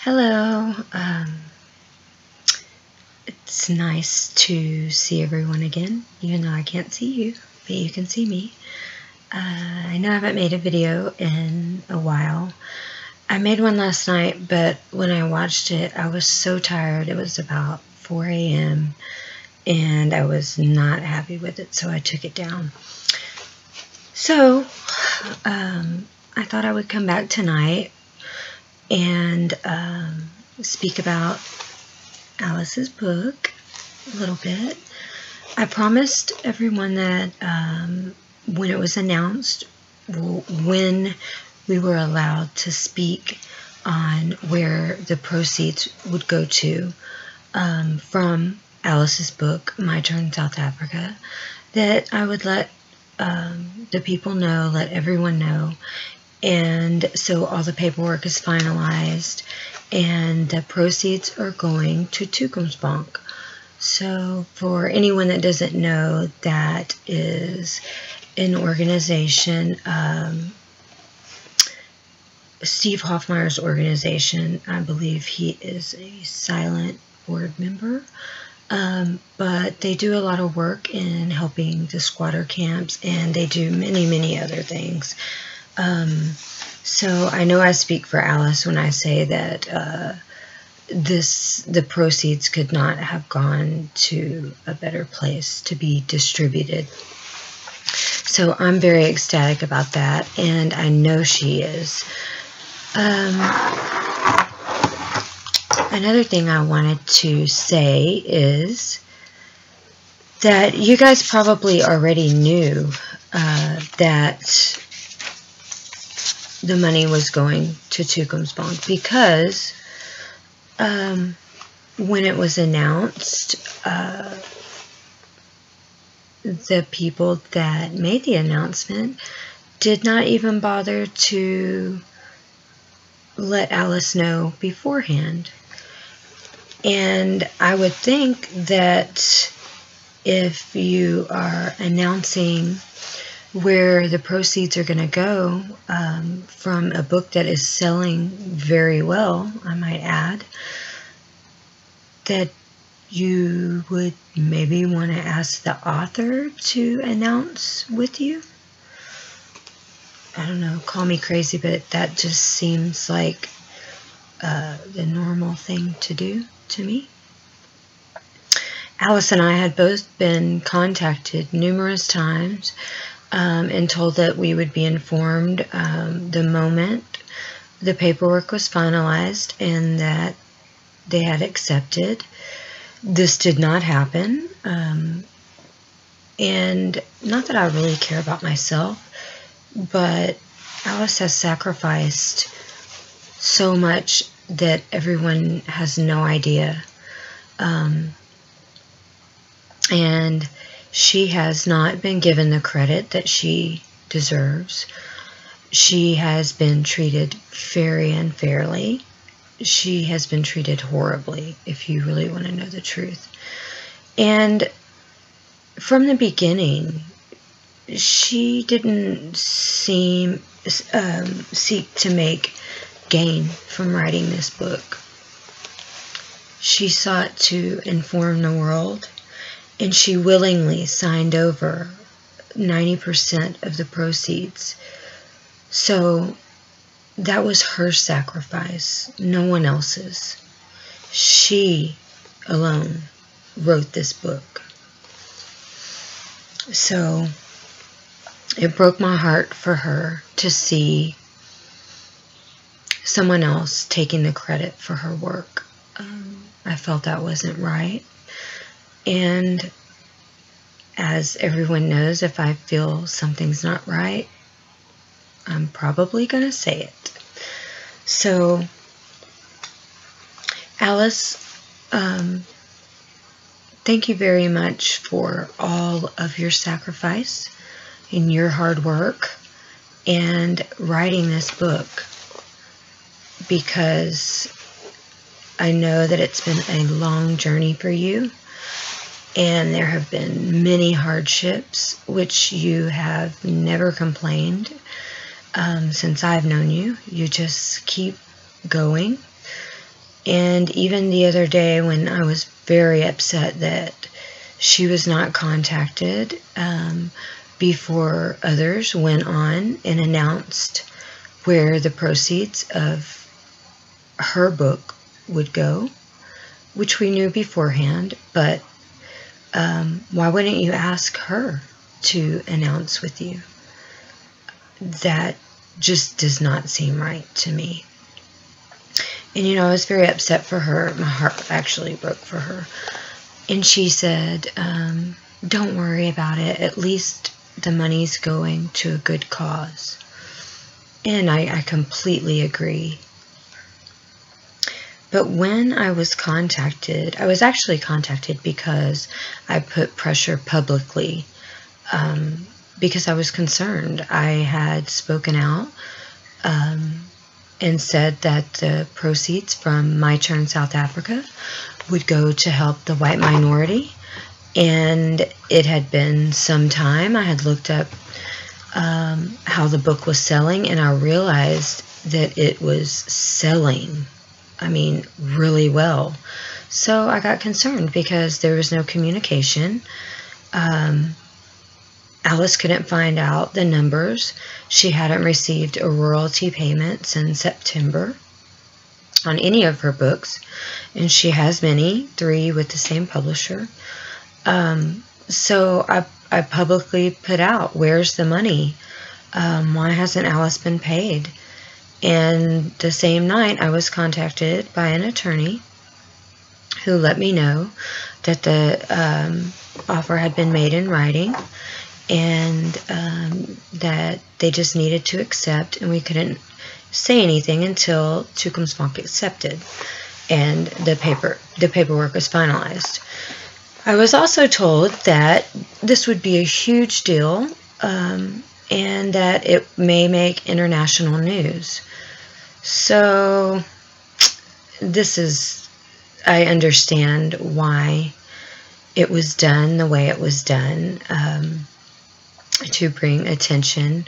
Hello. It's nice to see everyone again, even though I can't see you, but you can see me. I know I haven't made a video in a while. I made one last night, but when I watched it, I was so tired. It was about 4 a.m. and I was not happy with it, so I took it down. So, I thought I would come back tonight and speak about Alice's book a little bit. I promised everyone that when it was announced, when we were allowed to speak on where the proceeds would go to from Alice's book, My Turn South Africa, that I would let the people know, let everyone know. And so all the paperwork is finalized, and the proceeds are going to Toekomsvonk. So for anyone that doesn't know, that is an organization, Steve Hoffmeyer's organization. I believe he is a silent board member, but they do a lot of work in helping the squatter camps, and they do many other things. So I know I speak for Alice when I say that the proceeds could not have gone to a better place to be distributed. So I'm very ecstatic about that, and I know she is. Another thing I wanted to say is that you guys probably already knew that the money was going to Toekomsvonk, because when it was announced, the people that made the announcement did not even bother to let Alice know beforehand. And I would think that if you are announcing where the proceeds are going to go from a book that is selling very well, I might add, that you would maybe want to ask the author to announce with you. I don't know, call me crazy, but that just seems like the normal thing to do to me. Alice and I had both been contacted numerous times and told that we would be informed the moment the paperwork was finalized and that they had accepted. This did not happen, and not that I really care about myself, but Alice has sacrificed so much that everyone has no idea, and she has not been given the credit that she deserves. She has been treated very unfairly. She has been treated horribly, if you really want to know the truth. And from the beginning, she didn't seek to make gain from writing this book. She sought to inform the world, and she willingly signed over 90% of the proceeds. So that was her sacrifice, no one else's. She alone wrote this book. So it broke my heart for her to see someone else taking the credit for her work. I felt that wasn't right. And as everyone knows, if I feel something's not right, I'm probably going to say it. So, Alice, thank you very much for all of your sacrifice and your hard work and writing this book, because I know that it's been a long journey for you, and there have been many hardships, which you have never complained since I've known you. You just keep going. And even the other day when I was very upset that she was not contacted before others went on and announced where the proceeds of her book would go, which we knew beforehand, but why wouldn't you ask her to announce with you? That just does not seem right to me. And you know, I was very upset for her. My heart actually broke for her. And she said, don't worry about it. At least the money's going to a good cause. And I completely agree. But when I was contacted, I was actually contacted because I put pressure publicly, because I was concerned. I had spoken out and said that the proceeds from My Turn South Africa would go to help the white minority. And it had been some time. I had looked up how the book was selling, and I realized that it was selling, I mean, really well. So I got concerned because there was no communication. Alice couldn't find out the numbers. She hadn't received a royalty payment since September on any of her books, and she has many, 3 with the same publisher. So I publicly put out, where's the money? Why hasn't Alice been paid? And the same night I was contacted by an attorney who let me know that the offer had been made in writing, and that they just needed to accept, and we couldn't say anything until Toekomsvonk accepted and the paperwork was finalized. I was also told that this would be a huge deal, and that it may make international news. So this is, I understand why it was done the way it was done, to bring attention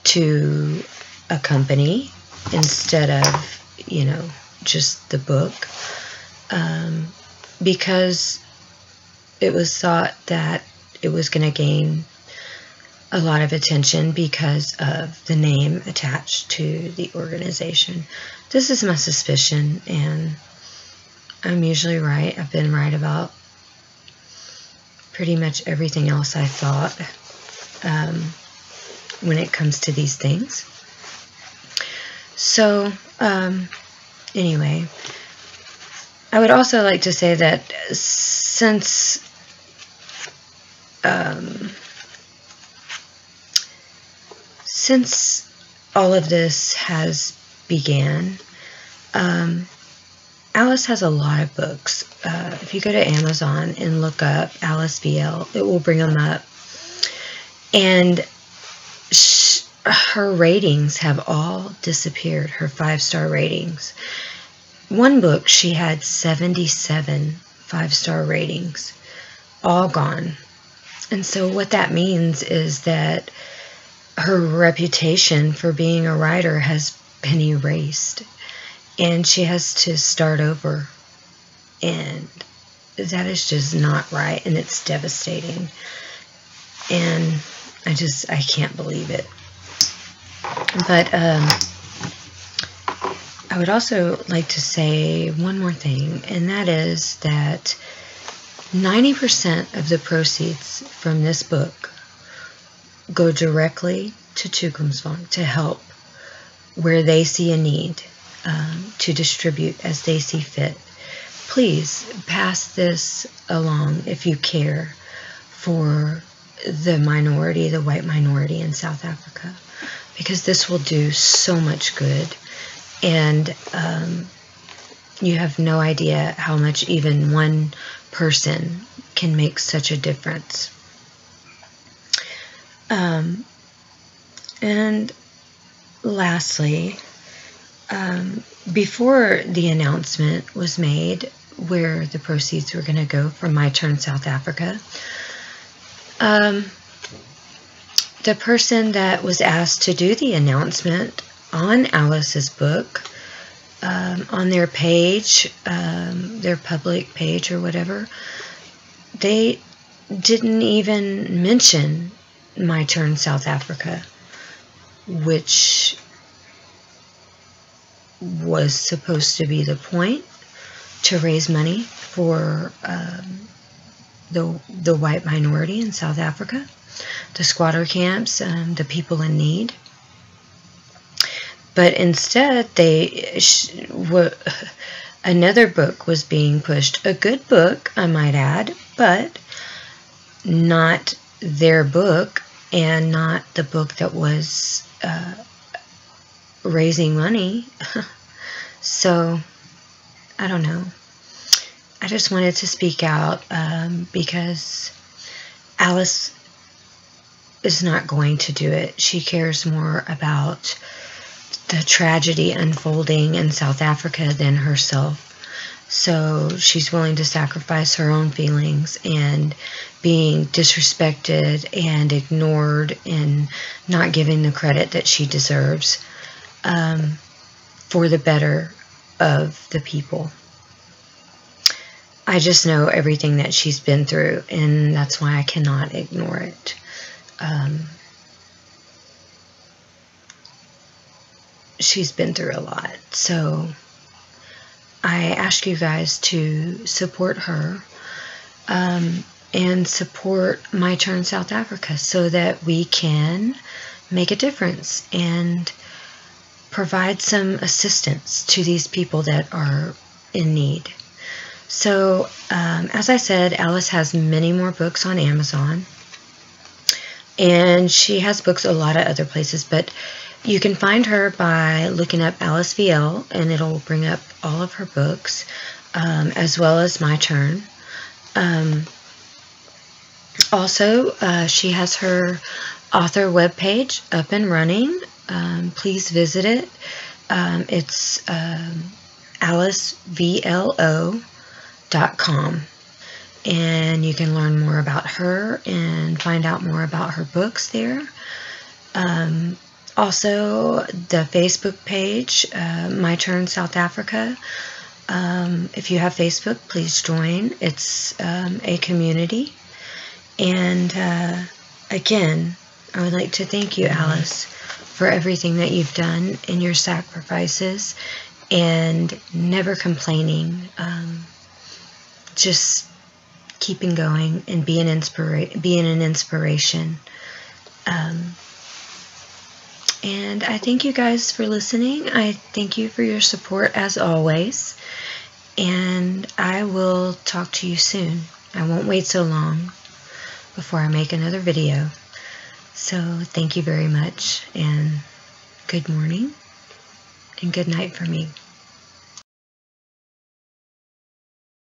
to a company instead of, you know, just the book, because it was thought that it was going to gain a lot of attention because of the name attached to the organization. This is my suspicion, and I'm usually right. I've been right about pretty much everything else I thought when it comes to these things. So, anyway, I would also like to say that since all of this has began, Alice has a lot of books. If you go to Amazon and look up AliceVL, it will bring them up. And her ratings have all disappeared, her 5-star ratings. One book, she had 77 5-star ratings, all gone. And so what that means is that her reputation for being a writer has been erased, and she has to start over, and that is just not right, and it's devastating, and I can't believe it. But I would also like to say one more thing, and that is that 90% of the proceeds from this book go directly to Toekomsvonk to help where they see a need, to distribute as they see fit. Please pass this along if you care for the minority, the white minority in South Africa, because this will do so much good, and you have no idea how much even one person can make such a difference. And lastly, before the announcement was made where the proceeds were going to go from My Turn South Africa, the person that was asked to do the announcement on Alice's book on their page, their public page or whatever, they didn't even mention My Turn South Africa, which was supposed to be the point, to raise money for the white minority in South Africa, the squatter camps, the people in need. But instead, another book was being pushed. A good book, I might add, but not their book, and not the book that was raising money. So, I don't know. I just wanted to speak out because Alice is not going to do it. She cares more about the tragedy unfolding in South Africa than herself. So she's willing to sacrifice her own feelings and being disrespected and ignored and not given the credit that she deserves for the better of the people. I just know everything that she's been through, and that's why I cannot ignore it. She's been through a lot. So I ask you guys to support her and support My Turn South Africa so that we can make a difference and provide some assistance to these people that are in need. So, as I said, Alice has many more books on Amazon, and she has books a lot of other places, but you can find her by looking up AliceVL, and it'll bring up all of her books, as well as My Turn. Also, she has her author webpage up and running. Please visit it. It's AliceVLO.com, and you can learn more about her and find out more about her books there. Also, the Facebook page, My Turn South Africa. If you have Facebook, please join. It's a community. And again, I would like to thank you, Alice, for everything that you've done in your sacrifices and never complaining. Just keeping going and being an inspiration. And I thank you guys for listening. I thank you for your support as always. And I will talk to you soon. I won't wait so long before I make another video. So thank you very much, and good morning and good night for me.